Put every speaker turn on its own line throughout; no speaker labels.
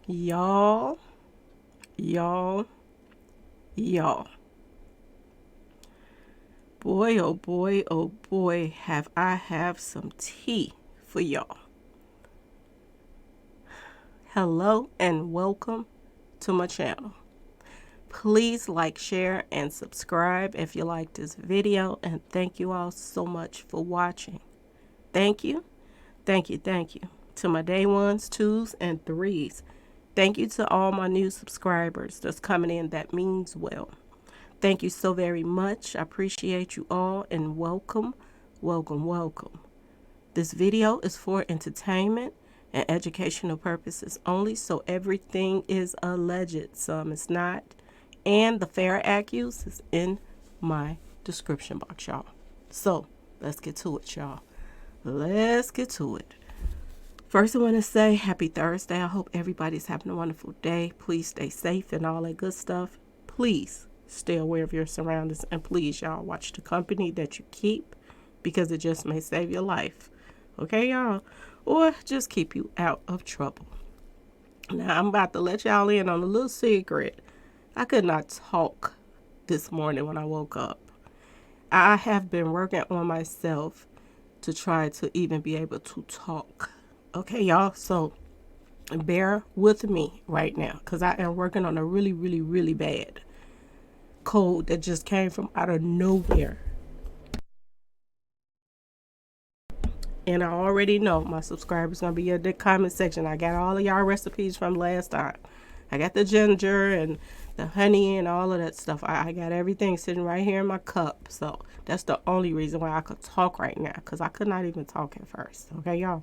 Y'all, y'all, y'all. Boy, oh boy, have I have some tea for y'all. Hello and welcome to my channel. Please like, share, and subscribe if you like this video, and thank you all so much for watching. Thank you, thank you, thank you to my day ones, twos, and threes. Thank you to all my new subscribers that's coming in. That means well. Thank you so very much. I appreciate you all and welcome, welcome, welcome. This video is for entertainment and educational purposes only, so everything is alleged. Some is not. And the fair accuse is in my description box, y'all. So let's get to it, y'all. Let's get to it. First, I want to say happy Thursday. I hope everybody's having a wonderful day. Please stay safe and all that good stuff. Please stay aware of your surroundings. And please, y'all, watch the company that you keep because it just may save your life. Okay, y'all? Or just keep you out of trouble. Now, I'm about to let y'all in on a little secret. I could not talk this morning when I woke up. I have been working on myself to try to even be able to talk. Okay, y'all? So bear with me right now because I am working on a really, really, really bad cold that just came from out of nowhere. And I already know my subscribers going to be in the comment section. I got all of y'all recipes from last time. I got the ginger and the honey and all of that stuff. I got everything sitting right here in my cup. So that's the only reason why I could talk right now, because I could not even talk at first. Okay, y'all?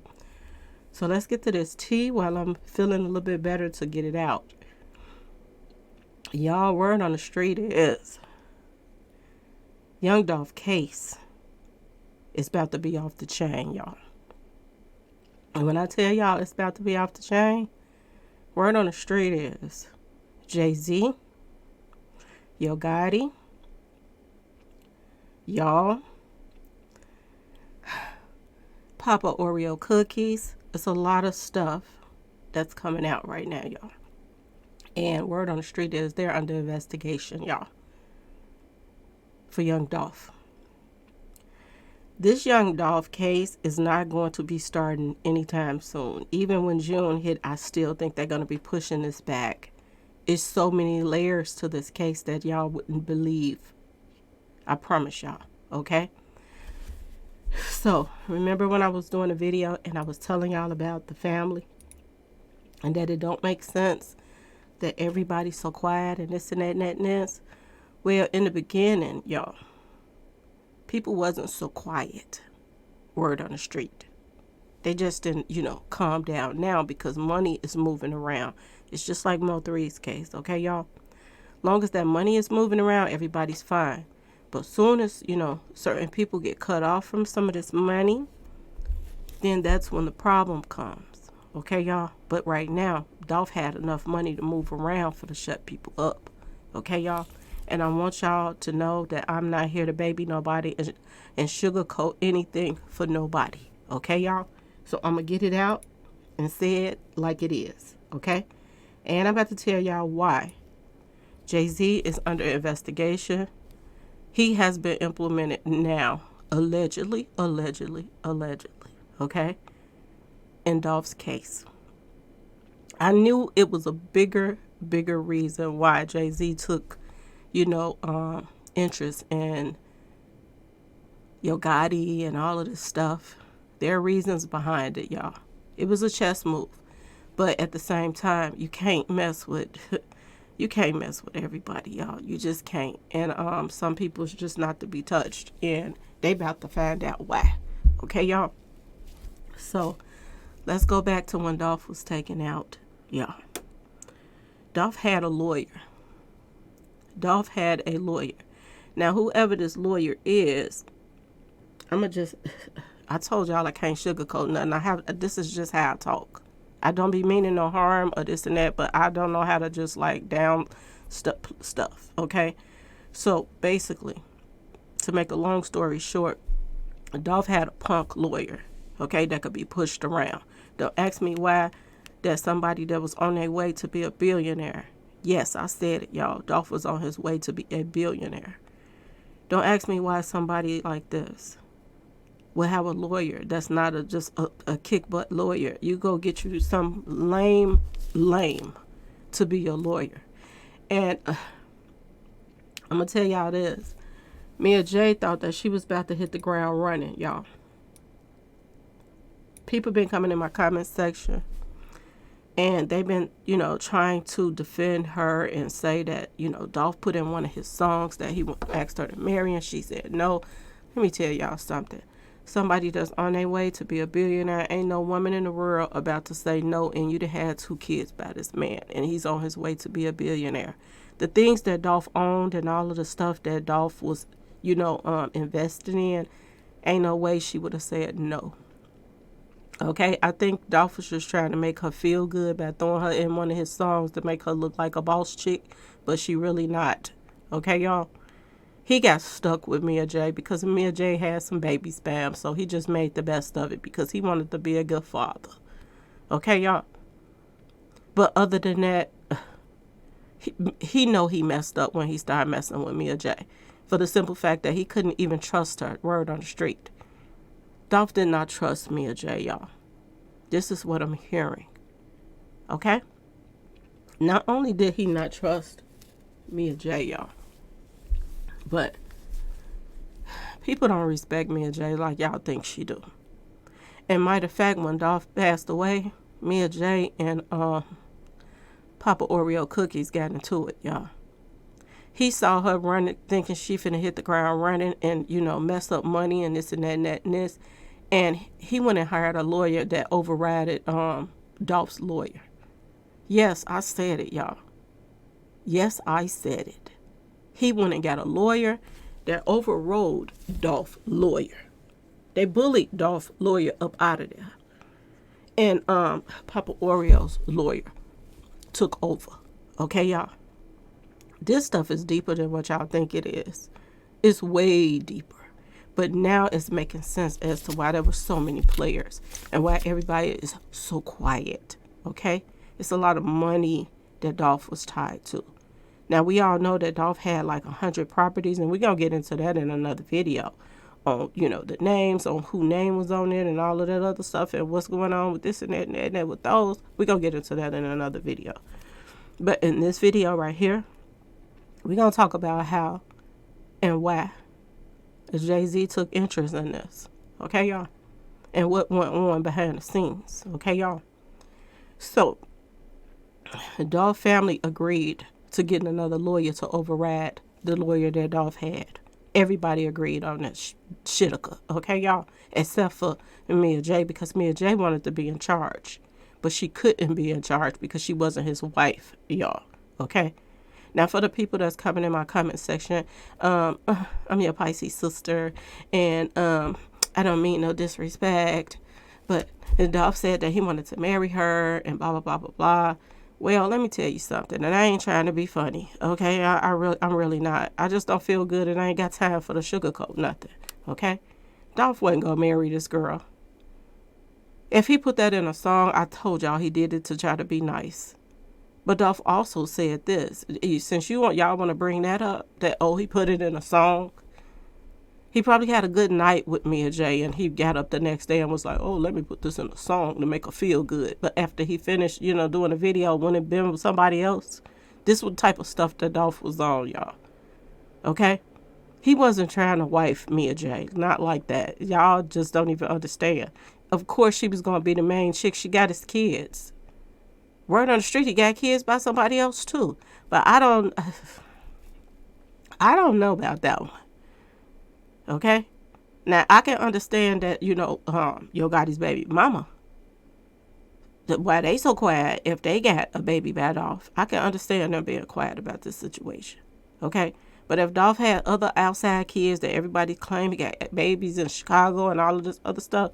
So let's get to this tea while I'm feeling a little bit better to get it out. Y'all, word on the street is Young Dolph case is about to be off the chain, y'all. And when I tell y'all it's about to be off the chain, word on the street is Jay-Z, Yo Gotti, y'all, Papa Oreo cookies. It's a lot of stuff that's coming out right now, y'all. And word on the street is they're under investigation, y'all, for Young Dolph. This Young Dolph case is not going to be starting anytime soon. Even when June hit, I still think they're going to be pushing this back. It's so many layers to this case that y'all wouldn't believe. I promise y'all, okay? So, remember when I was doing a video and I was telling y'all about the family and that it don't make sense that everybody's so quiet and this and that and that and this? Well, in the beginning, y'all, people wasn't so quiet, word on the street. They just didn't, calm down now because money is moving around. It's just like P.R.E's case, okay, y'all? Long as that money is moving around, everybody's fine. But soon as, certain people get cut off from some of this money, then that's when the problem comes, okay, y'all? But right now, Dolph had enough money to move around for to shut people up, okay, y'all? And I want y'all to know that I'm not here to baby nobody and sugarcoat anything for nobody. Okay, y'all? So I'm going to get it out and say it like it is. Okay? And I'm about to tell y'all why. Jay-Z is under investigation. He has been implemented now. Allegedly. Okay? In Dolph's case. I knew it was a bigger reason why Jay-Z took interest in Yo Gotti and all of this stuff. There are reasons behind it, y'all. It was a chess move. But at the same time, you can't mess with everybody, y'all. You just can't. And some people's just not to be touched. And they about to find out why. Okay, y'all? So let's go back to when Dolph was taken out. Yeah. Dolph had a lawyer. Now, whoever this lawyer is, I told y'all I can't sugarcoat nothing. This is just how I talk. I don't be meaning no harm or this and that, but I don't know how to just like down stuff, okay? So basically, to make a long story short, Dolph had a punk lawyer, okay, that could be pushed around. Don't ask me why that somebody that was on their way to be a billionaire. Yes, I said it, y'all. Dolph was on his way to be a billionaire. Don't ask me why somebody like this will have a lawyer that's not just a kick butt lawyer. You go get you some lame to be your lawyer. And I'm going to tell y'all this. Mia J thought that she was about to hit the ground running, y'all. People been coming in my comment section and they've been, trying to defend her and say that, Dolph put in one of his songs that he asked her to marry and she said no. Let me tell y'all something. Somebody that's on their way to be a billionaire, ain't no woman in the world about to say no, and you done had 2 kids by this man, and he's on his way to be a billionaire. The things that Dolph owned and all of the stuff that Dolph was, investing in, ain't no way she would have said no. Okay, I think Dolph was just trying to make her feel good by throwing her in one of his songs to make her look like a boss chick, but she really not. Okay, y'all? He got stuck with Mia J because Mia J had some baby spam, so he just made the best of it because he wanted to be a good father. Okay, y'all? But other than that, he know he messed up when he started messing with Mia J for the simple fact that he couldn't even trust her, word on the street. Dolph did not trust Mia J, y'all. This is what I'm hearing. Okay? Not only did he not trust Mia J, y'all, but people don't respect Mia J like y'all think she do. And matter of fact, when Dolph passed away, Mia J and Papa Oreo Cookies got into it, y'all. He saw her running, thinking she finna hit the ground running and, mess up money and this and that and that and this. And he went and hired a lawyer that overrided Dolph's lawyer. Yes, I said it, y'all. Yes, I said it. He went and got a lawyer that overrode Dolph's lawyer. They bullied Dolph's lawyer up out of there. And Papa Oreo's lawyer took over. Okay, y'all? This stuff is deeper than what y'all think it is. It's way deeper. But now it's making sense as to why there were so many players and why everybody is so quiet. Okay? It's a lot of money that Dolph was tied to. Now, we all know that Dolph had like 100 properties, and we're going to get into that in another video on, the names, on who name was on it and all of that other stuff and what's going on with this and that and that and that with those. We're going to get into that in another video. But in this video right here, we're going to talk about how and why Jay-Z took interest in this. Okay, y'all? And what went on behind the scenes. Okay, y'all? So, the Dolph family agreed to getting another lawyer to override the lawyer that Dolph had. Everybody agreed on that shitika, okay, y'all? Except for Mia J, because Mia J wanted to be in charge. But she couldn't be in charge because she wasn't his wife, y'all, okay? Now, for the people that's coming in my comment section, I'm your Pisces sister, and I don't mean no disrespect, but Dolph said that he wanted to marry her and blah, blah, blah, blah, blah. Well, let me tell you something, and I ain't trying to be funny, okay? I'm really not. I just don't feel good, and I ain't got time for the sugarcoat nothing, okay? Dolph wasn't gonna marry this girl. If he put that in a song, I told y'all he did it to try to be nice. But Dolph also said this, since y'all want to bring that up, that, he put it in a song. He probably had a good night with Mia J, and he got up the next day and was like, let me put this in a song to make her feel good. But after he finished, doing a video, when it been with somebody else, this was the type of stuff that Dolph was on, y'all. Okay? He wasn't trying to wife Mia J. Not like that. Y'all just don't even understand. Of course, she was going to be the main chick. She got his kids. Word on the street, he got kids by somebody else, too. But I don't know about that one. Okay? Now, I can understand that, Yo Gotti's baby mama, why they so quiet if they got a baby by Dolph. I can understand them being quiet about this situation. Okay? But if Dolph had other outside kids that everybody claimed he got babies in Chicago and all of this other stuff,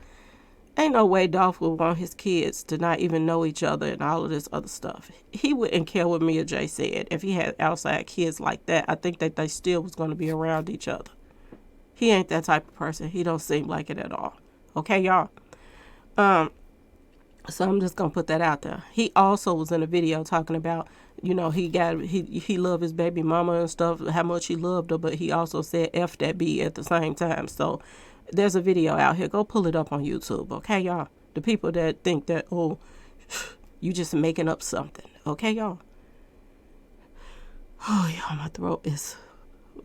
ain't no way Dolph would want his kids to not even know each other and all of this other stuff. He wouldn't care what Mia J said. If he had outside kids like that, I think that they still was going to be around each other. He ain't that type of person. He don't seem like it at all. Okay, y'all? So I'm just gonna put that out there. He also was in a video talking about, he loved his baby mama and stuff, how much he loved her, but he also said F that B at the same time. So there's a video out here. Go pull it up on YouTube, okay, y'all? The people that think that, oh, you just making up something, okay, y'all? Oh, y'all, my throat is,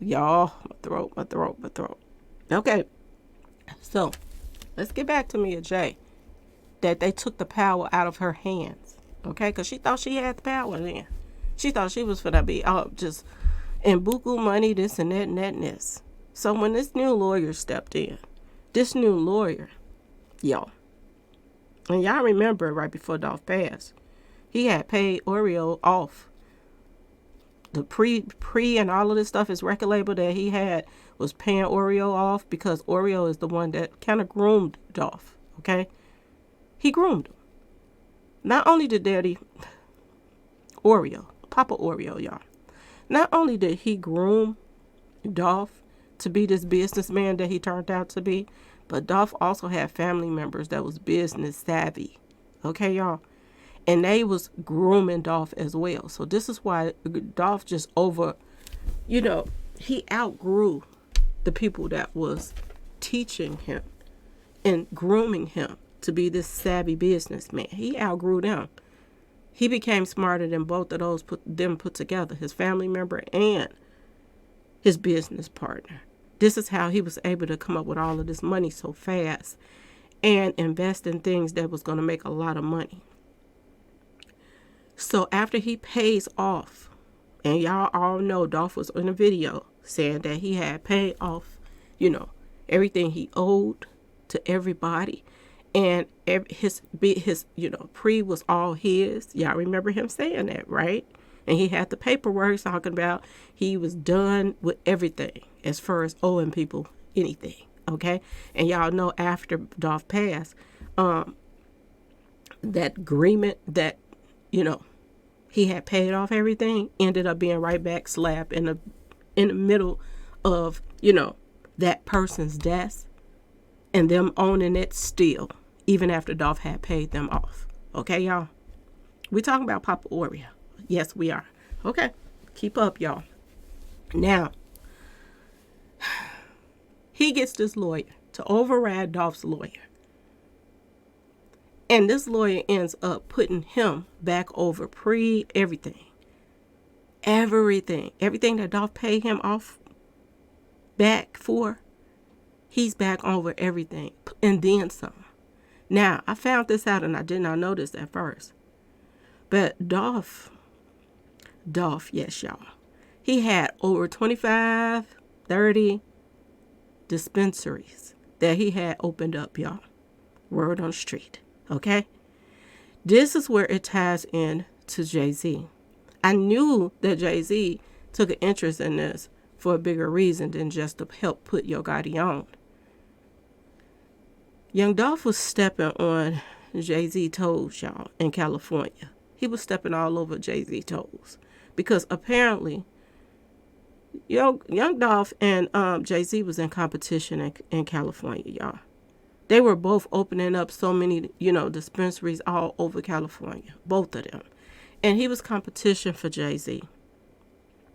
my throat. Okay, so let's get back to Mia J. That they took the power out of her hands, okay? Because she thought she had the power then. She thought she was finna be just in buku money, this and that and that and this. So when this new lawyer stepped in, y'all, and y'all remember right before Dolph passed, he had paid Oreo off. The pre and all of this stuff, his record label that he had was paying Oreo off because Oreo is the one that kind of groomed Dolph, okay? He groomed him. Not only did Daddy Oreo, Papa Oreo, y'all, not only did he groom Dolph to be this businessman that he turned out to be, but Dolph also had family members that was business savvy. Okay, y'all? And they was grooming Dolph as well. So this is why Dolph just he outgrew the people that was teaching him and grooming him to be this savvy businessman. He outgrew them. He became smarter than both of those put together, his family member and his business partner. This is how he was able to come up with all of this money so fast and invest in things that was going to make a lot of money. So after he pays off, and y'all all know Dolph was in a video saying that he had paid off, everything he owed to everybody. And his P.R.E was all his. Y'all remember him saying that, right? And he had the paperwork talking about he was done with everything as far as owing people anything, okay? And y'all know after Dolph passed, that agreement that, he had paid off everything ended up being right back slap in the middle of, that person's death and them owning it still, even after Dolph had paid them off. Okay, y'all? We talking about Papa Oreo. Yes, we are. Okay, keep up, y'all. Now, he gets this lawyer to override Dolph's lawyer. And this lawyer ends up putting him back over P.R.E, everything. Everything that Dolph paid him off back for, he's back over everything and then some. Now, I found this out and I did not know this at first. But Dolph, yes, y'all, he had over 25, 30 dispensaries that he had opened up, y'all. Word on the street, okay? This is where it ties in to Jay-Z. I knew that Jay-Z took an interest in this for a bigger reason than just to help put Yo Gotti on. Young Dolph was stepping on Jay-Z toes, y'all, in California. He was stepping all over Jay-Z toes because apparently Young Dolph and Jay-Z was in competition in California, y'all. They were both opening up so many, dispensaries all over California, both of them. And he was competition for Jay-Z.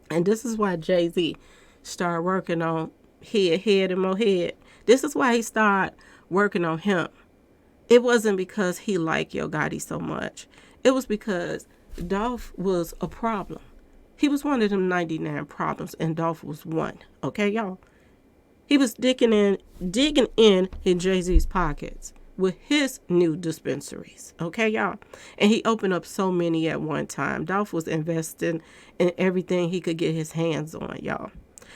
And this is why Jay-Z started working on Head and More Head. This is why he started working on him. It wasn't because he liked Yo Gotti so much. It was because Dolph was a problem. He was one of them 99 problems, and Dolph was one. Okay, y'all? He was digging in Jay-Z's pockets with his new dispensaries. Okay, y'all? And he opened up so many at one time. Dolph was investing in everything he could get his hands on, y'all.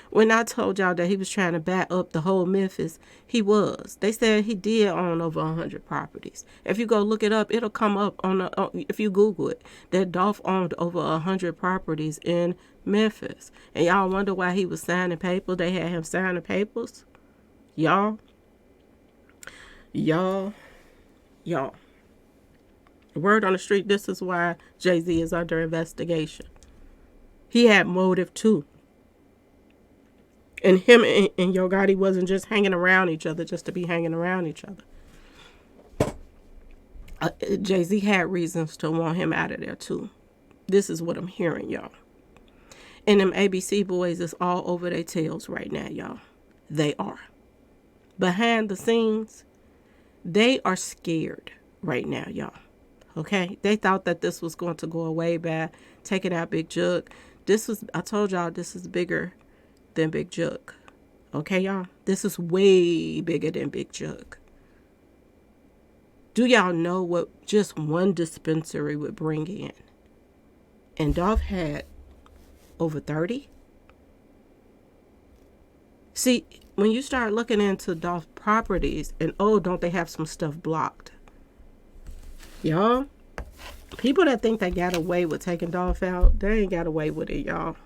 When I told y'all that he was trying to back up the whole Memphis, he was. They said he did own over 100 properties. If you go look it up, it'll come up if you Google it, that Dolph owned over 100 properties in Memphis. And y'all wonder why he was signing papers. They had him signing papers. Y'all. Word on the street, this is why Jay-Z is under investigation. He had motive too. And him and Yo Gotti wasn't just hanging around each other just to be hanging around each other. Jay-Z had reasons to want him out of there too. This is what I'm hearing, y'all. And them ABC boys is all over their tails right now, y'all. They are. Behind the scenes, they are scared right now, y'all. Okay? They thought that this was going to go away by taking out Big Jug. I told y'all, this is bigger than Big Jug. Okay, y'all? This is way bigger than Big Jug. Do y'all know what just one dispensary would bring in? And Dolph had over 30. See, when you start looking into Dolph properties, and don't they have some stuff blocked? Y'all, people that think they got away with taking Dolph out, they ain't got away with it, y'all.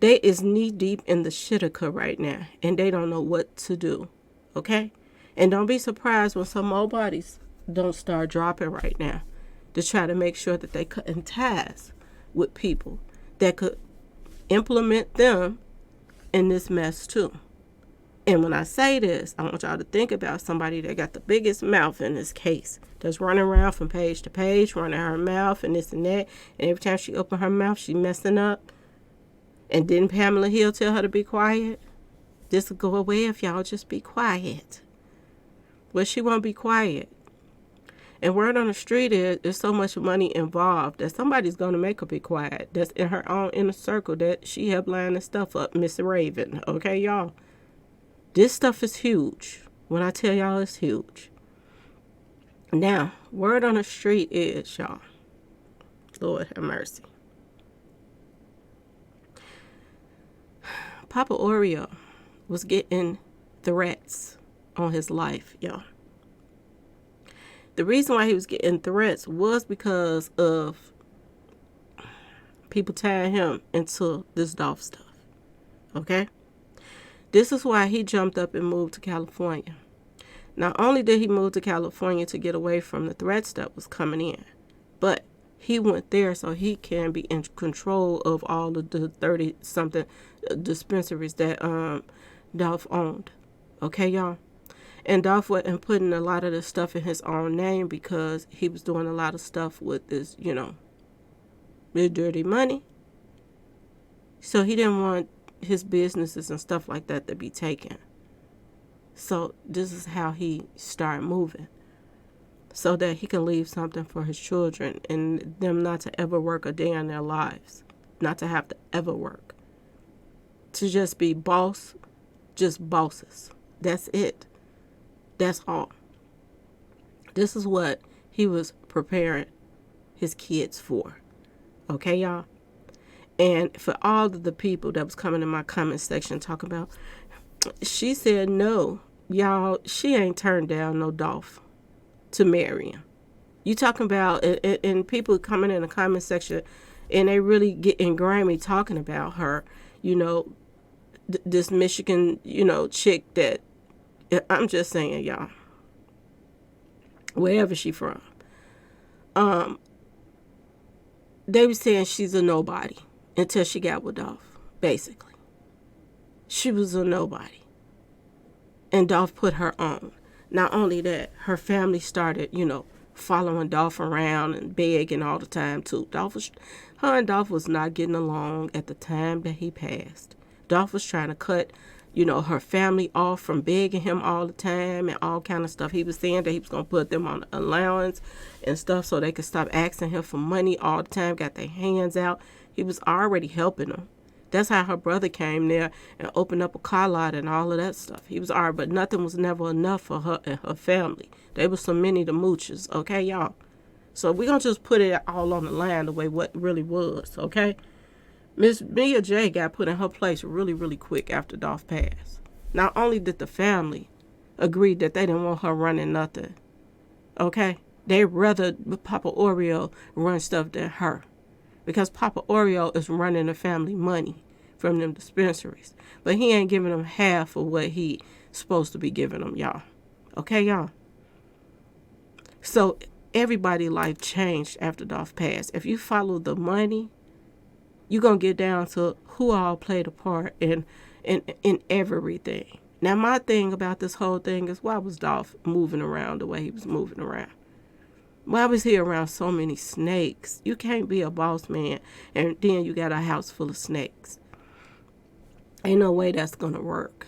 They is knee deep in the shitica right now, and they don't know what to do, okay? And don't be surprised when some more bodies don't start dropping right now to try to make sure that they cutting ties with people that could implement them in this mess too. And when I say this, I want y'all to think about somebody that got the biggest mouth in this case, that's running around from page to page, running her mouth and this and that, and every time she open her mouth, she messing up. And didn't Pamela Hill tell her to be quiet? This will go away if y'all just be quiet. Well, she won't be quiet. And word on the street is there's so much money involved that somebody's going to make her be quiet. That's in her own inner circle that she helped line this stuff up, Miss Raven. Okay, y'all? This stuff is huge. When I tell y'all it's huge. Now, word on the street is, y'all, Lord have mercy, Papa Oreo was getting threats on his life, y'all. The reason why he was getting threats was because of people tying him into this Dolph stuff. Okay? This is why he jumped up and moved to California. Not only did he move to California to get away from the threats that was coming in, but he went there so he can be in control of all of the 30-something dispensaries that Dolph owned. Okay, y'all? And Dolph wasn't putting a lot of the stuff in his own name because he was doing a lot of stuff with this, the dirty money. So he didn't want his businesses and stuff like that to be taken. So this is how he started moving, so that he can leave something for his children and them not to ever work a day in their lives, not to have to ever work, to just be just bosses. That's it. That's all. This is what he was preparing his kids for. Okay, y'all? And for all of the people that was coming in my comment section talking about, she said no, y'all, she ain't turned down no Dolph to marry him. You talking about, and people coming in the comment section, and they really getting grimy talking about her, this Michigan, chick that, I'm just saying, y'all, wherever she from, they were saying she's a nobody until she got with Dolph, basically. She was a nobody. And Dolph put her on. Not only that, her family started, following Dolph around and begging all the time, too. Her and Dolph was not getting along at the time that he passed. Dolph was trying to cut, her family off from begging him all the time and all kind of stuff. He was saying that he was going to put them on allowance and stuff so they could stop asking him for money all the time, got their hands out. He was already helping them. That's how her brother came there and opened up a car lot and all of that stuff. He was already, but nothing was never enough for her and her family. There was so many to mooches, okay, y'all? So we're going to just put it all on the line the way what really was, okay? Miss Mia J got put in her place really, really quick after Dolph passed. Not only did the family agree that they didn't want her running nothing, okay? They'd rather Papa Oreo run stuff than her. Because Papa Oreo is running the family money from them dispensaries. But he ain't giving them half of what he supposed to be giving them, y'all. Okay, y'all? So everybody's life changed after Dolph passed. If you follow the money, you're going to get down to who all played a part in everything. Now, my thing about this whole thing is, why was Dolph moving around the way he was moving around? Why was he around so many snakes? You can't be a boss man and then you got a house full of snakes. Ain't no way that's going to work.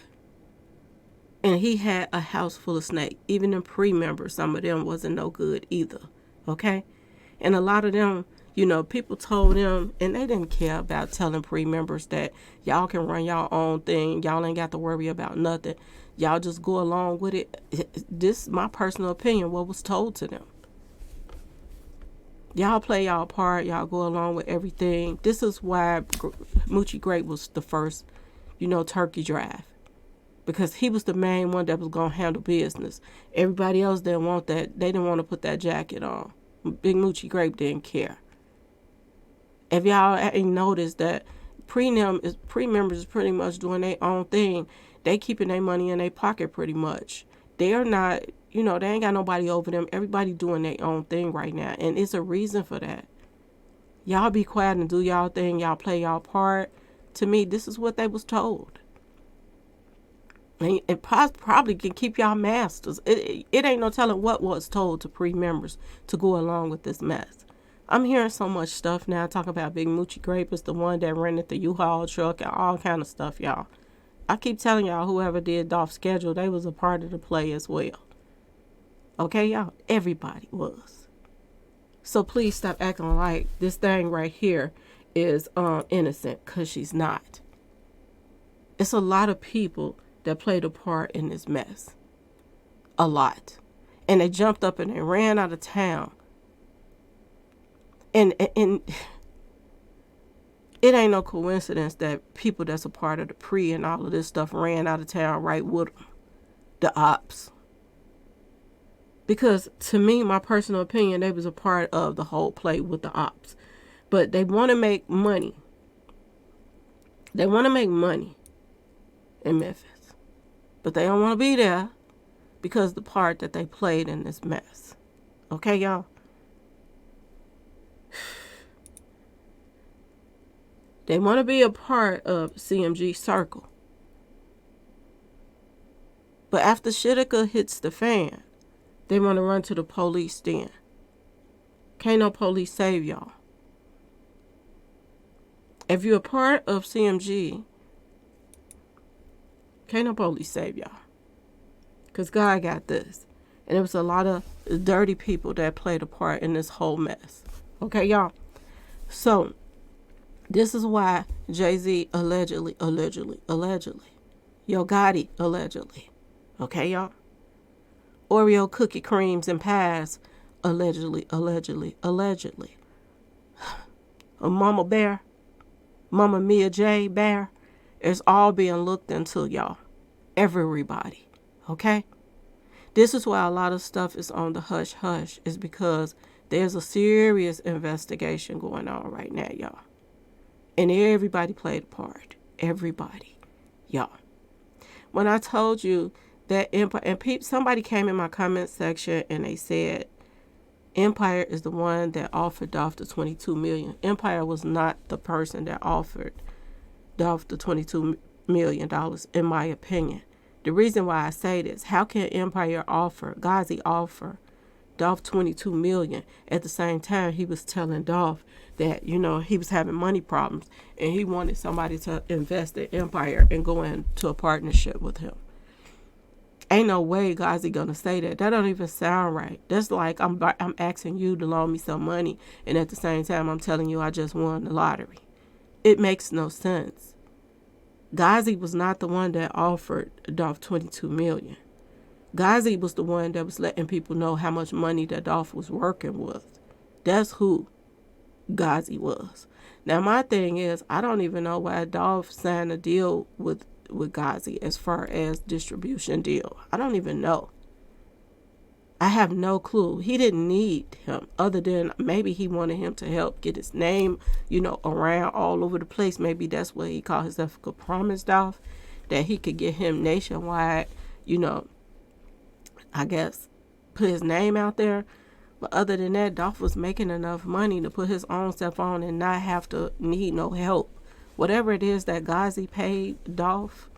And he had a house full of snakes. Even the P.R.E members, some of them wasn't no good either. Okay? And a lot of them, people told them, and they didn't care about telling P.R.E members that y'all can run y'all own thing. Y'all ain't got to worry about nothing. Y'all just go along with it. This is my personal opinion, what was told to them. Y'all play y'all part. Y'all go along with everything. This is why Moochie Grape was the first, turkey drive. Because he was the main one that was going to handle business. Everybody else didn't want that. They didn't want to put that jacket on. Big Moochie Grape didn't care. If y'all ain't noticed that P.R.E members is pretty much doing their own thing. They keeping their money in their pocket pretty much. They're not, they ain't got nobody over them. Everybody doing their own thing right now. And it's a reason for that. Y'all be quiet and do y'all thing. Y'all play y'all part. To me, this is what they was told. And it probably can keep y'all masters. It ain't no telling what was told to P.R.E members to go along with this mess. I'm hearing so much stuff now talking about Big Moochie Grape is the one that rented the U-Haul truck and all kind of stuff, y'all. I keep telling y'all, whoever did Dolph's schedule, they was a part of the play as well. Okay, y'all? Everybody was. So please stop acting like this thing right here is innocent, because she's not. It's a lot of people that played a part in this mess. A lot. And they jumped up and they ran out of town. And it ain't no coincidence that people that's a part of the P.R.E and all of this stuff ran out of town right with them. The ops. Because to me, my personal opinion, they was a part of the whole play with the ops. But they want to make money. They want to make money in Memphis. But they don't want to be there because of the part that they played in this mess. Okay, y'all? They want to be a part of CMG Circle. But after Shitika hits the fan, they want to run to the police then. Can't no police save y'all. If you're a part of CMG, can't no police save y'all. Because God got this. And it was a lot of dirty people that played a part in this whole mess. Okay, y'all? So, this is why Jay-Z allegedly, Yo Gotti allegedly. Okay, y'all? Oreo cookie creams and pies allegedly. A Mama Bear, Mama Mia J. Bear, it's all being looked into, y'all. Everybody. Okay? This is why a lot of stuff is on the hush-hush, is because there's a serious investigation going on right now, y'all. And everybody played a part. Everybody. Y'all. When I told you that Empire, and somebody came in my comment section and they said Empire is the one that offered Dolph the $22 million. Empire was not the person that offered Dolph the $22 million, in my opinion. The reason why I say this, how can Empire offer, Ghazi offer Dolph $22 million at the same time he was telling Dolph that, he was having money problems and he wanted somebody to invest in Empire and go into a partnership with him? Ain't no way Ghazi gonna say that. That don't even sound right. That's like I'm asking you to loan me some money, and at the same time I'm telling you I just won the lottery. It makes no sense. Ghazi was not the one that offered Dolph $22 million. Ghazi was the one that was letting people know how much money that Dolph was working with. That's who Ghazi was. Now my thing is, I don't even know why Dolph signed a deal with Ghazi as far as distribution deal. I don't even know. I have no clue. He didn't need him, other than maybe he wanted him to help get his name, around all over the place. Maybe that's what he called himself, a promise Dolph, that he could get him nationwide, I guess, put his name out there. But other than that, Dolph was making enough money to put his own stuff on and not have to need no help. Whatever it is that Ghazi paid Dolph,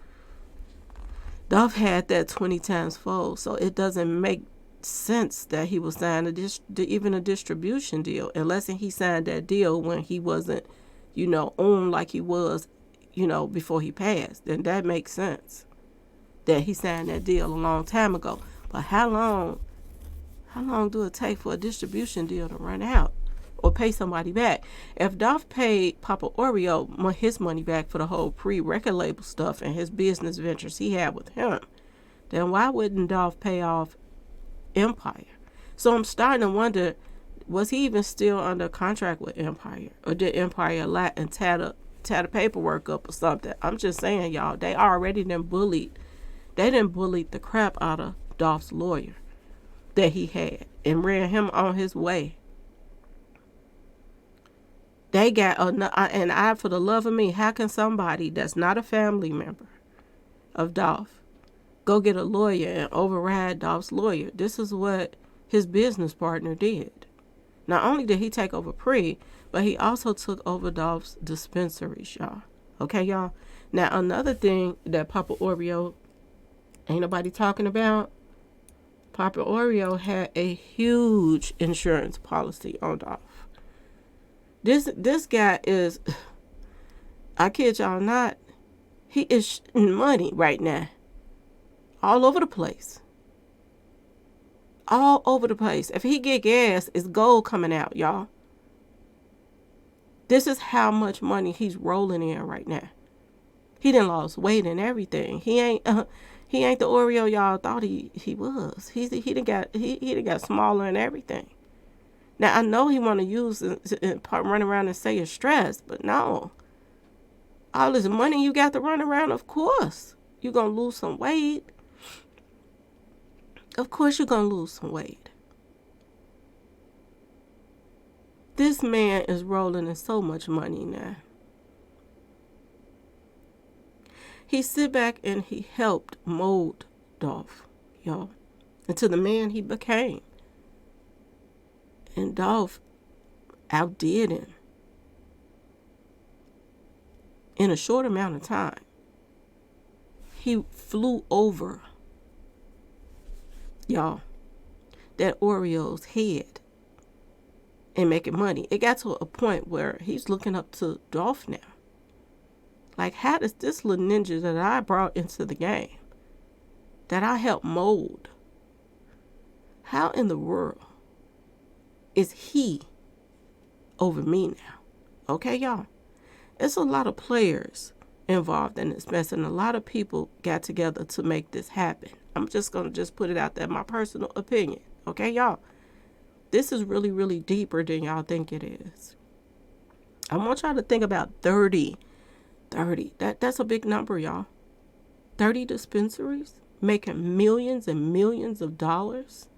Dolph had that 20 times fold, so it doesn't make sense that he was signing even a distribution deal, unless he signed that deal when he wasn't, owned like he was, before he passed. Then that makes sense that he signed that deal a long time ago. But how long do it take for a distribution deal to run out or pay somebody back? If Dolph paid Papa Oreo his money back for the whole P.R.E record label stuff and his business ventures he had with him, then why wouldn't Dolph pay off Empire? So I'm starting to wonder, was he even still under contract with Empire, or did Empire lie and tear the paperwork up or something? I'm just saying, y'all, they already bullied the crap out of Dolph's lawyer that he had and ran him on his way. They got and I, for the love of me, how can somebody that's not a family member of Dolph go get a lawyer and override Dolph's lawyer? This is what his business partner did. Not only did he take over P.R.E, but he also took over Dolph's dispensaries, y'all. Okay, y'all? Now, another thing that Papa Oreo ain't nobody talking about, Papa Oreo had a huge insurance policy on Dolph. This guy is, I kid y'all not, he is money right now. All over the place. All over the place. If he get gas, it's gold coming out, y'all. This is how much money he's rolling in right now. He done lost weight and everything. He ain't the Oreo y'all thought he was. He done got smaller and everything. Now, I know he want to use and run around and say it's stress, but no. All this money you got to run around, of course, you're going to lose some weight. Of course you're going to lose some weight. This man is rolling in so much money now. He sit back and he helped mold Dolph, y'all, into the man he became. And Dolph outdid him in a short amount of time. He flew over, y'all, that Oreo's head and making money. It got to a point where he's looking up to Dolph now. Like, how does this little ninja that I brought into the game, that I helped mold, how in the world is he over me now? Okay, y'all? It's a lot of players involved in this mess, and a lot of people got together to make this happen. I'm just going to put it out there, my personal opinion. Okay, y'all? This is really, really deeper than y'all think it is. I want y'all to think about 30. That's a big number, y'all. 30 dispensaries making millions and millions of dollars.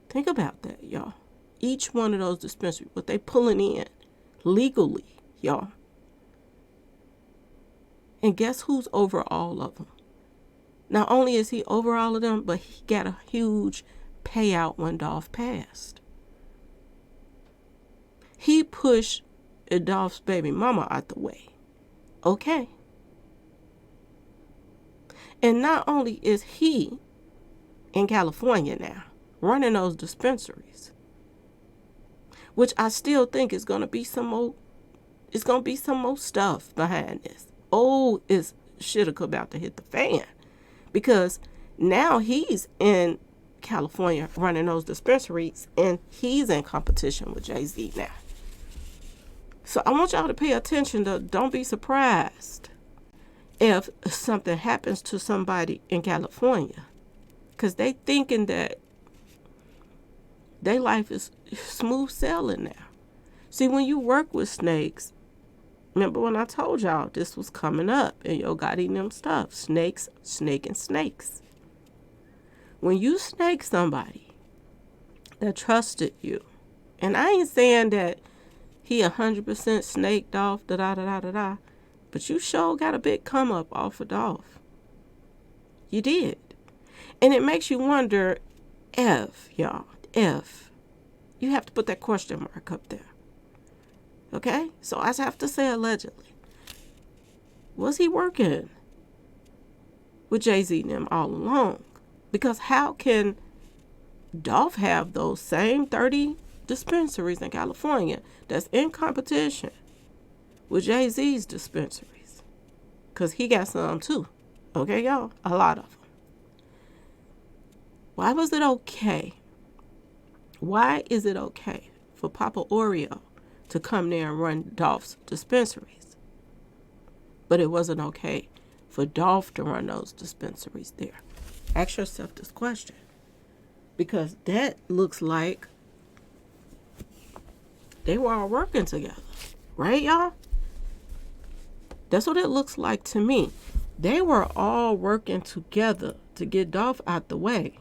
Think about that, y'all. Each one of those dispensaries, what they pulling in legally, y'all. And guess who's over all of them? Not only is he over all of them, but he got a huge payout when Dolph passed. He pushed Dolph's baby mama out the way. Okay. And not only is he in California now, running those dispensaries, which I still think is going to be some more, it's going to be some more stuff behind this. Oh, it's shit about to hit the fan. Because now he's in California running those dispensaries, and he's in competition with Jay-Z now. So I want y'all to pay attention. Don't be surprised if something happens to somebody in California, because they thinking that their life is smooth sailing now. See, when you work with snakes, remember when I told y'all this was coming up and yo got eating them stuff, snakes, snaking snakes. When you snake somebody that trusted you, and I ain't saying that he 100% snaked off, but you sure got a big come up off of Dolph. You did. And it makes you wonder if, y'all, if. You have to put that question mark up there. Okay? So I have to say allegedly. Was he working with Jay-Z and them all along. Because how can Dolph have those same 30 dispensaries in California that's in competition with Jay-Z's dispensaries? Because he got some too. Okay, y'all? A lot of them. Why was it okay? Why is it okay for Papa Oreo to come there and run Dolph's dispensaries? But it wasn't okay for Dolph to run those dispensaries there. Ask yourself this question. Because that looks like they were all working together. Right, y'all? That's what it looks like to me. They were all working together to get Dolph out the way.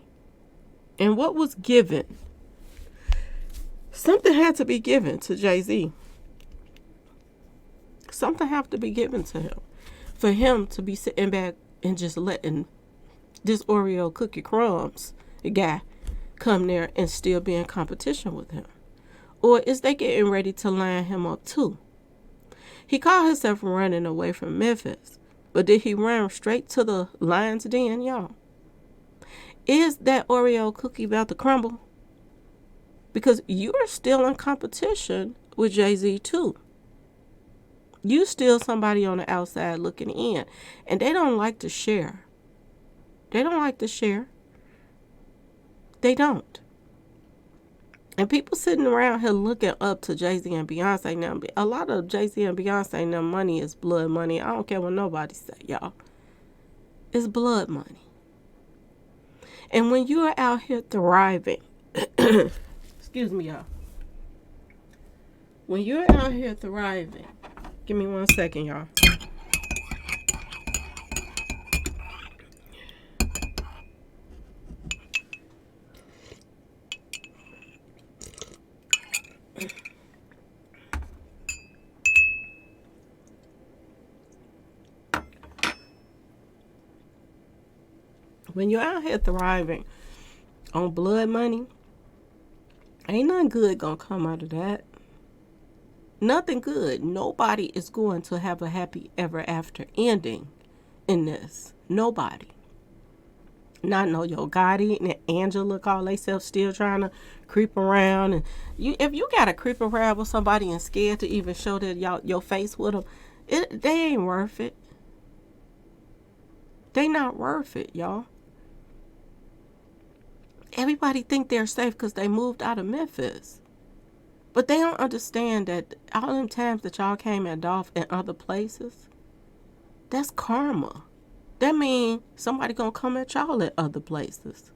And what was given? Something had to be given to Jay-Z. Something had to be given to him. For him to be sitting back and just letting this Oreo cookie crumbs guy come there and still be in competition with him. Or is they getting ready to line him up too? He called himself running away from Memphis. But did he run straight to the lion's den, y'all? Is that Oreo cookie about to crumble? Because you're still in competition with Jay-Z too. You still somebody on the outside looking in. And they don't like to share. They don't like to share. They don't. And people sitting around here looking up to Jay-Z and Beyonce now. A lot of Jay-Z and Beyonce now money is blood money. I don't care what nobody say, y'all. It's blood money. And when you are out here thriving, excuse me, y'all. When you're out here thriving, give me 1 second, y'all. When you're out here thriving on blood money, ain't nothing good gonna come out of that. Nothing good. Nobody is going to have a happy ever after ending in this. Nobody. Not no Yo Gotti and Angela call themselves still trying to creep around. And if you got to creep around with somebody and scared to even show that your face with them, they ain't worth it. They not worth it, y'all. Everybody think they're safe because they moved out of Memphis. But they don't understand that all them times that y'all came at Dolph and other places, that's karma. That means somebody going to come at y'all at other places.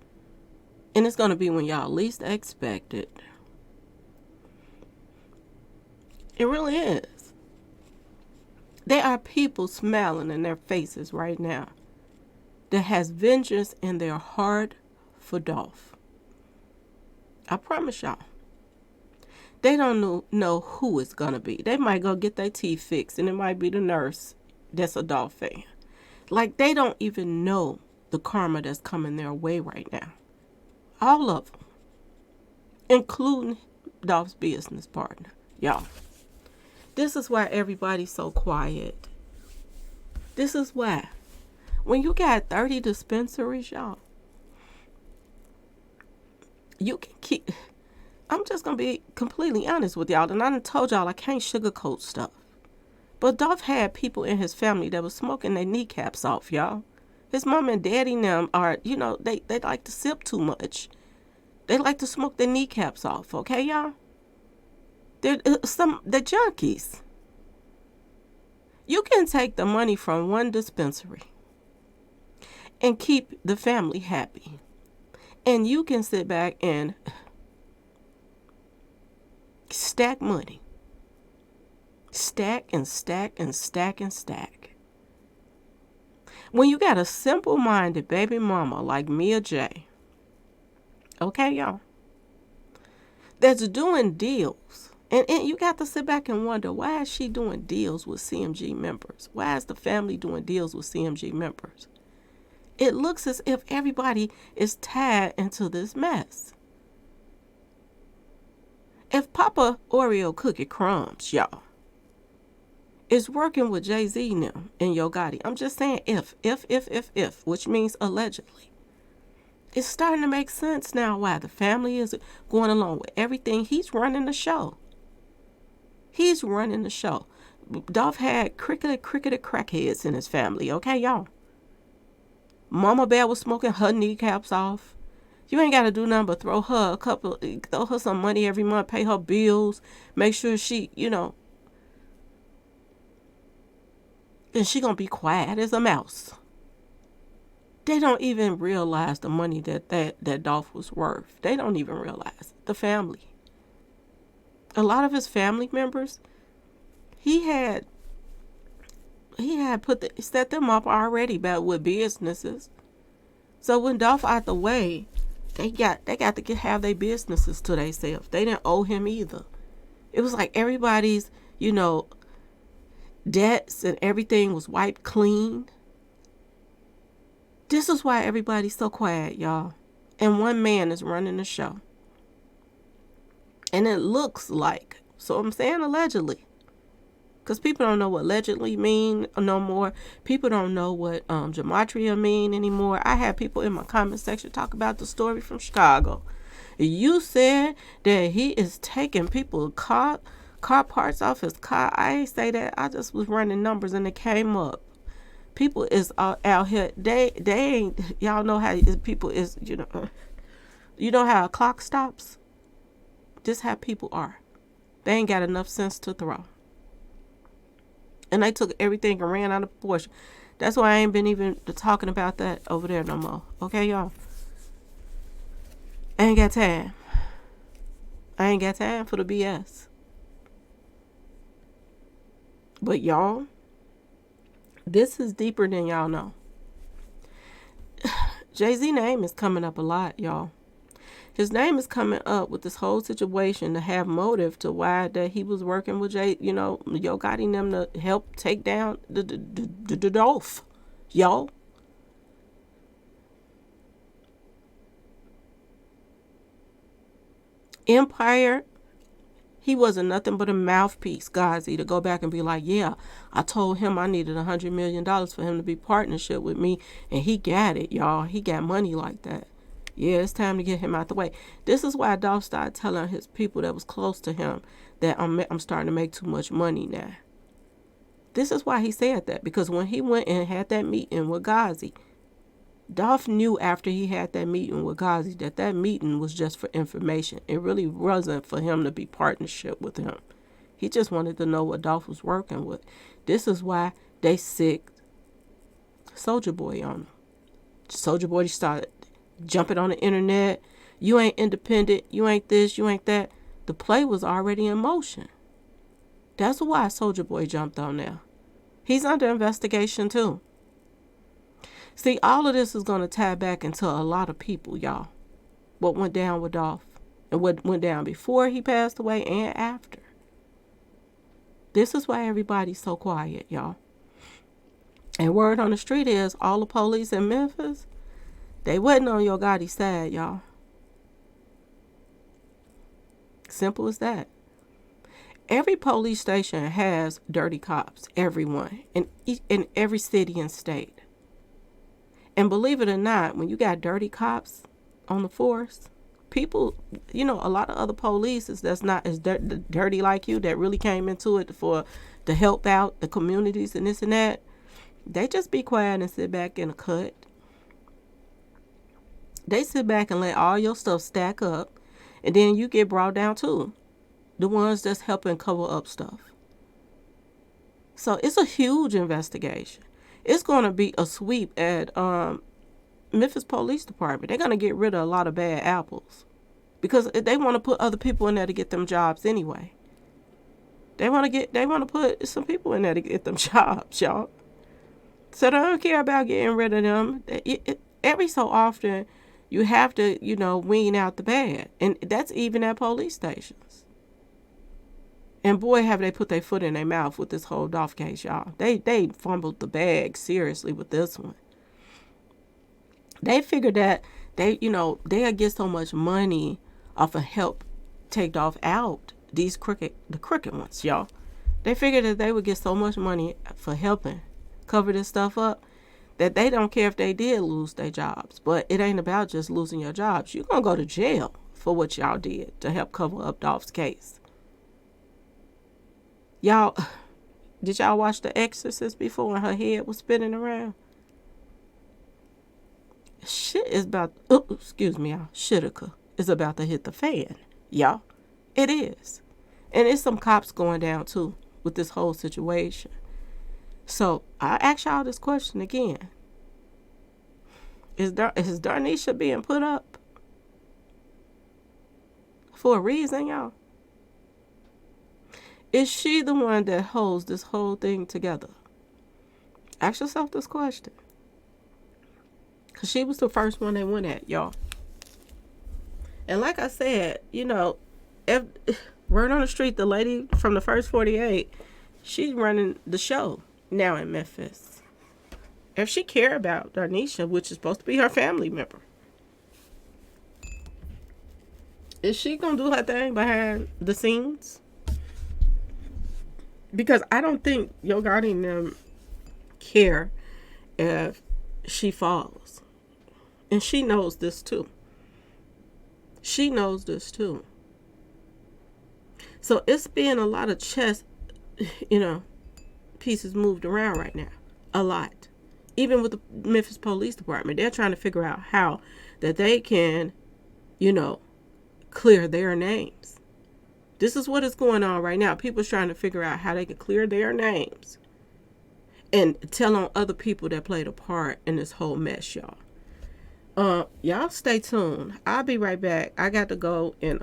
And it's going to be when y'all least expect it. It really is. There are people smiling in their faces right now that has vengeance in their heart for Dolph. I promise y'all. They don't know who it's going to be. They might go get their teeth fixed, and it might be the nurse that's a Dolph fan. Like, they don't even know the karma that's coming their way right now. All of them. Including Dolph's business partner. Y'all. This is why everybody's so quiet. This is why. When you got 30 dispensaries, y'all, you can keep... I'm just going to be completely honest with y'all. And I done told y'all I can't sugarcoat stuff. But Dolph had people in his family that was smoking their kneecaps off, y'all. His mom and daddy and them are, they like to sip too much. They like to smoke their kneecaps off, okay, y'all? They're junkies. You can take the money from one dispensary and keep the family happy. And you can sit back and stack money. Stack and stack and stack and stack. When you got a simple-minded baby mama like Mia J, okay, y'all, that's doing deals. And you got to sit back and wonder, why is she doing deals with CMG members? Why is the family doing deals with CMG members? It looks as if everybody is tied into this mess. If Papa Oreo cookie crumbs, y'all, is working with Jay-Z now and Yo Gotti. I'm just saying if, which means allegedly. It's starting to make sense now why the family is going along with everything. He's running the show. He's running the show. Dolph had cricketed crackheads in his family, okay, y'all? Mama Bear was smoking her kneecaps off. You ain't got to do nothing but throw her some money every month, pay her bills, make sure she, and she gonna be quiet as a mouse. They don't even realize the money that Dolph was worth. They don't even realize the family. A lot of his family members, he had set them up already with businesses. So when Dolph out the way, they got to have their businesses to themselves. They didn't owe him either. It was like everybody's, debts and everything was wiped clean. This is why everybody's so quiet, y'all. And one man is running the show. And it looks like, so I'm saying allegedly, because people don't know what allegedly mean no more. People don't know what gematria mean anymore. I had people in my comment section talk about the story from Chicago. You said that he is taking people car parts off his car. I ain't say that. I just was running numbers and it came up. People is out here. They ain't. Y'all know how people is. You know how a clock stops. This how people are. They ain't got enough sense to throw. And they took everything and ran out of proportion. That's why I ain't been even talking about that over there no more. Okay, y'all? I ain't got time. I ain't got time for the BS. But y'all, this is deeper than y'all know. Jay-Z name is coming up a lot, y'all. His name is coming up with this whole situation to have motive to why that he was working with Yo Gotti and them to help take down the Dolph, y'all. Empire, he wasn't nothing but a mouthpiece, Gazi, to go back and be like, yeah, I told him I needed $100 million for him to be partnership with me, and he got it, y'all. He got money like that. Yeah, it's time to get him out the way. This is why Dolph started telling his people that was close to him that I'm starting to make too much money now. This is why he said that, because when he went and had that meeting with Gazi, Dolph knew after he had that meeting with Gazi that meeting was just for information. It really wasn't for him to be partnership with him. He just wanted to know what Dolph was working with. This is why they sick Soulja Boy on him. Soulja Boy started jumping on the internet. You ain't independent. You ain't this. You ain't that. The play was already in motion. That's why Soulja Boy jumped on there. He's under investigation too. See, all of this is going to tie back into a lot of people, y'all. What went down with Dolph and what went down before he passed away and after. This is why everybody's so quiet, y'all. And word on the street is all the police in Memphis, they wasn't on Yo Gotti's side, y'all. Simple as that. Every police station has dirty cops, everyone, in every city and state. And believe it or not, when you got dirty cops on the force, people, a lot of other police that's not as dirty like you, that really came into it to help out the communities and this and that, they just be quiet and sit back in a cut. They sit back and let all your stuff stack up, and then you get brought down too. The ones that's helping cover up stuff. So it's a huge investigation. It's going to be a sweep at Memphis Police Department. They're going to get rid of a lot of bad apples because they want to put other people in there to get them jobs anyway. They want to put some people in there to get them jobs, y'all. So they don't care about getting rid of them. Every so often, you have to, wean out the bad. And that's even at police stations. And boy, have they put their foot in their mouth with this whole Dolph case, y'all. They fumbled the bag seriously with this one. They figured that they'll get so much money off of help take Dolph out. The crooked ones, y'all. They figured that they would get so much money for helping cover this stuff up that they don't care if they did lose their jobs. But it ain't about just losing your jobs. You're going to go to jail for what y'all did to help cover up Dolph's case. Y'all, did y'all watch The Exorcist before when her head was spinning around? Shit is about, excuse me, y'all. Shitika is about to hit the fan, y'all. It is. And it's some cops going down too with this whole situation. So I ask y'all this question again. Is Darnisha being put up for a reason, y'all? Is she the one that holds this whole thing together? Ask yourself this question. Because she was the first one they went at, y'all. And like I said, you know, if word on the street, the lady from the first 48, she's running the show now in Memphis. If she care about Darnisha, which is supposed to be her family member, is she going to do her thing behind the scenes? Because I don't think Yo Gotti and them care if she falls. And she knows this too. She knows this too. So it's being a lot of chess, you know, pieces moved around right now. A lot. Even with the Memphis Police Department, they're trying to figure out how that they can, you know, clear their names. This is what is going on right now. People are trying to figure out how they can clear their names and tell on other people that played a part in this whole mess, y'all. Y'all stay tuned. I'll be right back. I got to go and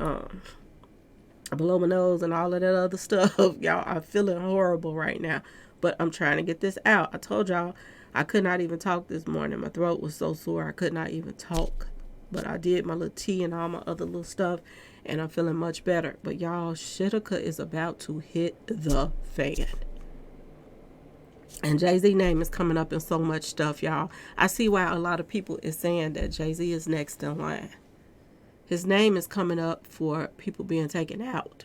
blow my nose and all of that other stuff. Y'all, I'm feeling horrible right now, but I'm trying to get this out. I told y'all I could not even talk this morning. My throat was so sore I could not even talk. But I did my little tea and all my other little stuff, and I'm feeling much better. But y'all, Shitika is about to hit the fan. And Jay-Z's name is coming up in so much stuff, y'all. I see why a lot of people is saying that Jay-Z is next in line. His name is coming up for people being taken out.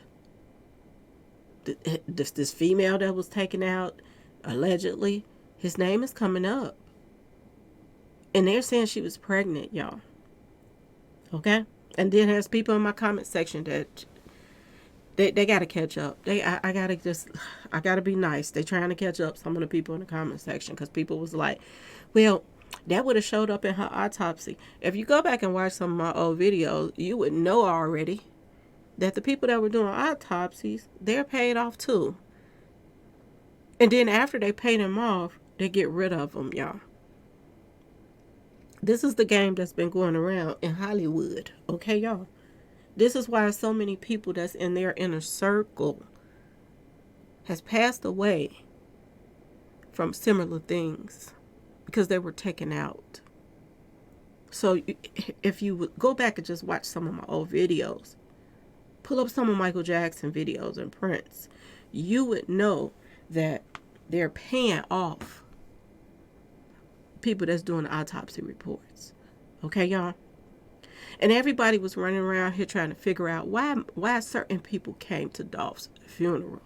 This female that was taken out, allegedly, his name is coming up. And they're saying she was pregnant, y'all. Okay? And then there's people in my comment section that they got to catch up. I got to be nice. They trying to catch up, some of the people in the comment section, because people was like, well, that would have showed up in her autopsy. If you go back and watch some of my old videos, you would know already that the people that were doing autopsies, they're paid off too. And then after they pay them off, they get rid of them, y'all. This is the game that's been going around in Hollywood. Okay, y'all? This is why so many people that's in their inner circle has passed away from similar things because they were taken out. So if you would go back and just watch some of my old videos, pull up some of Michael Jackson videos and Prince, you would know that they're paying off people that's doing autopsy reports. Okay, y'all? And everybody was running around here trying to figure out why certain people came to Dolph's funeral.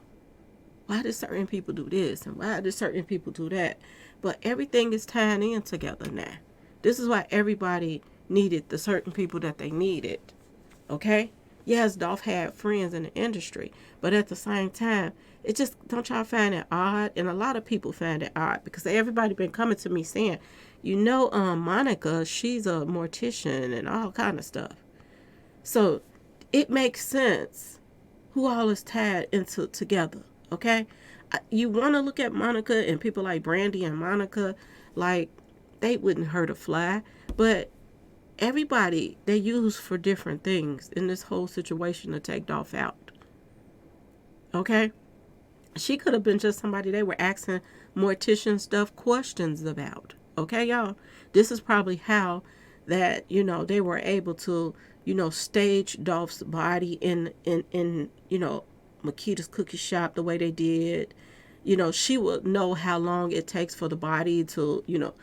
Why did certain people do this and why did certain people do that? But everything is tying in together now. This is why everybody needed the certain people that they needed. Okay? Yes, Dolph had friends in the industry, but at the same time, it just, don't y'all find it odd? And a lot of people find it odd because everybody been coming to me saying, you know, Monica, she's a mortician and all kind of stuff. So it makes sense who all is tied into together. Okay? You want to look at Monica and people like Brandy and Monica, like they wouldn't hurt a fly, but everybody they use for different things in this whole situation to take Dolph out. Okay? She could have been just somebody they were asking mortician stuff questions about. Okay, y'all? This is probably how that, you know, they were able to, you know, stage Dolph's body in you know, Makita's cookie shop the way they did. You know, she would know how long it takes for the body to, you know,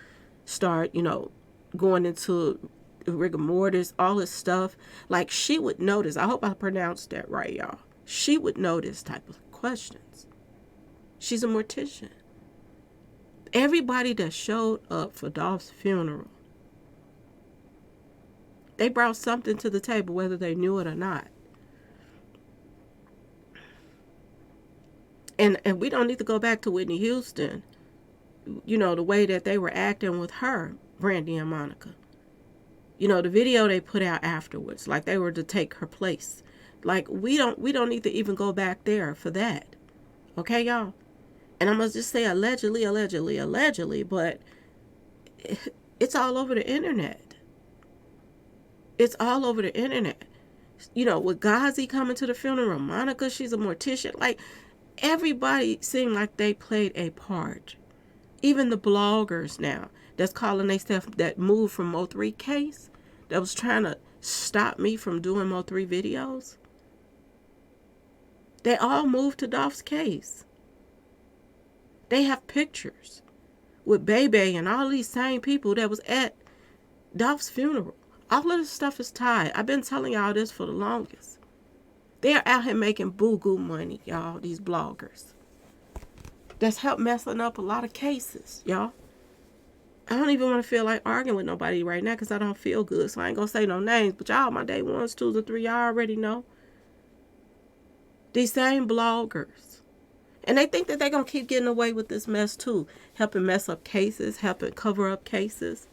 start, you know, going into rigor mortis, all this stuff. Like, she would notice. I hope I pronounced that right, y'all. She would know this type of questions. She's a mortician. Everybody that showed up for Dolph's funeral, they brought something to the table, whether they knew it or not. And we don't need to go back to Whitney Houston, you know, the way that they were acting with her, Brandy and Monica. You know, the video they put out afterwards, like they were to take her place. Like, we don't need to even go back there for that. Okay, y'all? And I'm going to just say allegedly, but it's all over the internet. It's all over the internet. You know, with Ghazi coming to the funeral, Monica, she's a mortician. Like, everybody seemed like they played a part. Even the bloggers now that's calling themselves, that moved from Mo3 case, that was trying to stop me from doing Mo3 videos. They all moved to Dolph's case. They have pictures with Bebe and all these same people that was at Dolph's funeral. All of this stuff is tied. I've been telling y'all this for the longest. They're out here making boo-goo money, y'all, these bloggers. That's helped messing up a lot of cases, y'all. I don't even want to feel like arguing with nobody right now because I don't feel good. So I ain't going to say no names. But y'all, my day 1s, 2s, or 3, y'all already know. These same bloggers. And they think that they're going to keep getting away with this mess too. Helping mess up cases, helping cover up cases,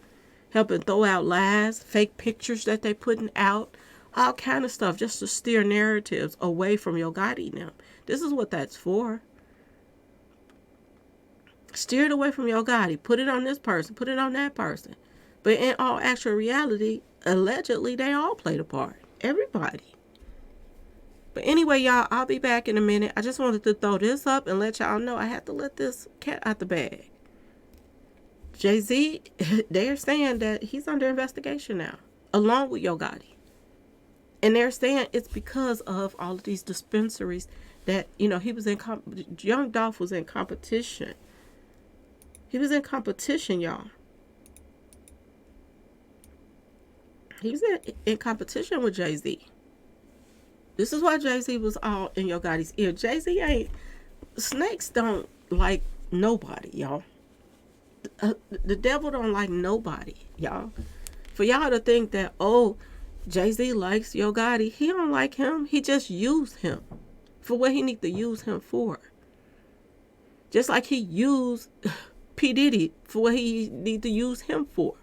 helping throw out lies, fake pictures that they putting out, all kind of stuff just to steer narratives away from Yo Gotti now. This is what that's for. Steer it away from Yo Gotti. Put it on this person, put it on that person. But in all actual reality, allegedly, they all played a part. Everybody. But anyway, y'all, I'll be back in a minute. I just wanted to throw this up and let y'all know I had to let this cat out the bag. Jay-Z, they're saying that he's under investigation now, along with Yo Gotti. And they're saying it's because of all of these dispensaries that, you know, he was in, Young Dolph was in competition. He was in competition, y'all. He was in competition with Jay-Z. This is why Jay-Z was all in Yo Gotti's ear. Jay-Z ain't, snakes don't like nobody, y'all. The devil don't like nobody, y'all. For y'all to think that, oh, Jay-Z likes Yo Gotti, he don't like him. He just used him for what he need to use him for. Just like he used P. Diddy for what he need to use him for.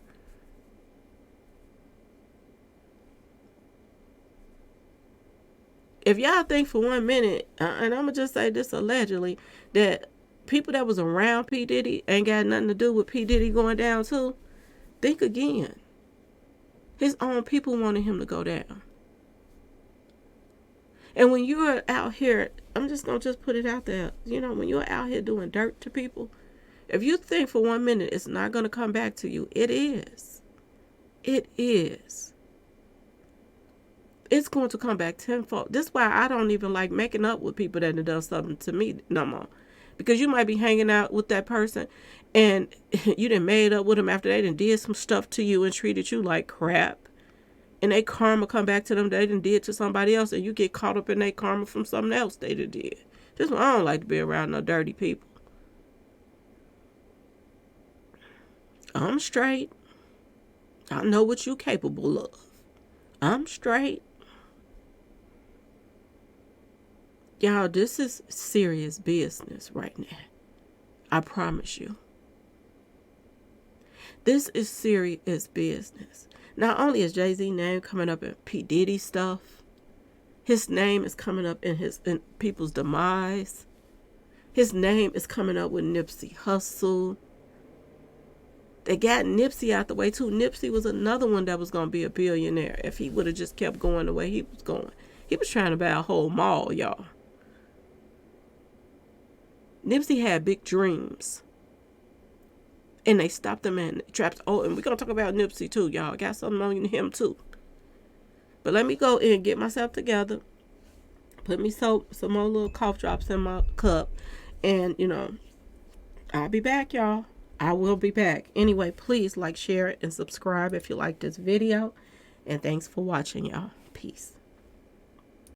If y'all think for 1 minute, and I'm going to just say this allegedly, that people that was around P. Diddy ain't got nothing to do with P. Diddy going down too, think again. His own people wanted him to go down. And when you're out here, I'm just going to just put it out there, you know, when you're out here doing dirt to people, if you think for 1 minute it's not going to come back to you, it is. It is. It's going to come back tenfold. This is why I don't even like making up with people that have done something to me no more. Because you might be hanging out with that person and you done made up with them after they done did some stuff to you and treated you like crap. And they karma come back to them they done did to somebody else and you get caught up in their karma from something else they done did. This is why I don't like to be around no dirty people. I'm straight. I know what you're capable of. I'm straight. Y'all, this is serious business right now. I promise you. This is serious business. Not only is Jay-Z's name coming up in P. Diddy stuff, his name is coming up in people's demise. His name is coming up with Nipsey Hussle. They got Nipsey out the way too. Nipsey was another one that was going to be a billionaire if he would have just kept going the way he was going. He was trying to buy a whole mall, y'all. Nipsey had big dreams. And they stopped him and trapped. Oh, and we're going to talk about Nipsey too, y'all. Got something on him too. But let me go and get myself together. Put me some more little cough drops in my cup. And, you know, I'll be back, y'all. I will be back. Anyway, please like, share, and subscribe if you like this video. And thanks for watching, y'all. Peace.